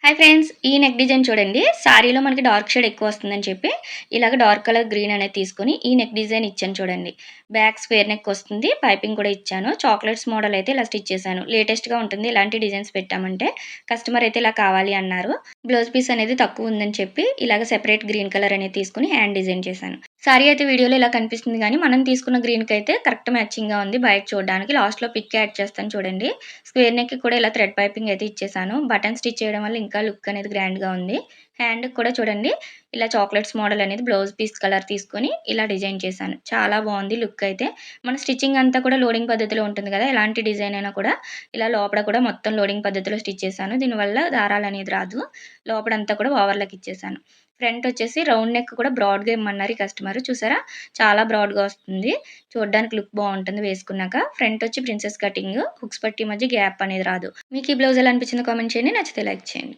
Hi friends! ఈ neck design చూడండి. సారీలో మనకి డార్క్ షేడ్ ఎక్కువ వస్తుందని చెప్పి, ఇలాగ డార్క్ కలర్ గ్రీన్ అనేది తీసుకొని ఈ నెక్ డిజైన్ ఇచ్చాను చూడండి. బ్యాక్ స్క్వేర్ నెక్ వస్తుంది. పైపింగ్ కూడా ఇచ్చాను. చాక్లెట్స్ మోడల్ అయితే ఇలా స్టిచ్ చేశాను. లేటెస్ట్‌గా ఉంటుంది. ఇలాంటి డిజైన్స్ పెట్టామంటే కస్టమర్ అయితే ఇలా కావాలి అన్నారు. బ్లౌజ్ పీస్ అనేది తక్కువ ఉందని చెప్పి ఇలాగ సెపరేట్ గ్రీన్ కలర్ అనేది తీసుకొని హ్యాండ్ డిజైన్ చేశాను. సారీ అయితే వీడియోలో ఇలా కనిపిస్తుంది గానీ, మనం తీసుకున్న గ్రీన్‌కైతే కరెక్ట్ మ్యాచింగ్‌గా ఉంది బయట చూడడానికి. లాస్ట్‌లో పిక్ యాడ్ చేస్తాను చూడండి. స్క్వేర్ నెక్‌కి కూడా ఇలా థ్రెడ్ పైపింగ్ అయితే ఇచ్చేసాను. బటన్ స్టిచ్ చేయడం వల్ల ఇంకా లుక్ అనేది గ్రాండ్‌గా ఉంది. హ్యాండ్‌కి కూడా చూడండి ఇలా చాక్లెట్స్ మోడల్ అనేది బ్లౌజ్ పీస్ కలర్ తీసుకొని ఇలా డిజైన్ చేశాను. చాలా బావుంది లుక్ అయితే. మన స్టిచ్చింగ్ అంతా కూడా లోడింగ్ పద్ధతిలో ఉంటుంది కదా! ఎలాంటి డిజైన్ అయినా కూడా ఇలా లోపల కూడా మొత్తం లోడింగ్ పద్ధతిలో స్టిచ్ చేశాను. దీనివల్ల దారాలనేది రాదు. లోపడంతా కూడా ఓవర్‌లాక్ ఇచ్చేసాను. ఫ్రంట్ వచ్చేసి రౌండ్ నెక్ కూడా బ్రాడ్‌గా ఇమ్మన్నారు ఈ కస్టమర్. చూసారా? చాలా బ్రాడ్‌గా వస్తుంది. చూడడానికి లుక్ బావుంటుంది వేసుకున్నాక. ఫ్రంట్ వచ్చి ప్రిన్సెస్ కటింగ్. హుక్స్ పట్టీ మధ్య గ్యాప్ అనేది రాదు. మీకు ఈ బ్లౌజ్ ఎలా అనిపించిందో కామెంట్ చేయండి. నచ్చితే లైక్ చేయండి.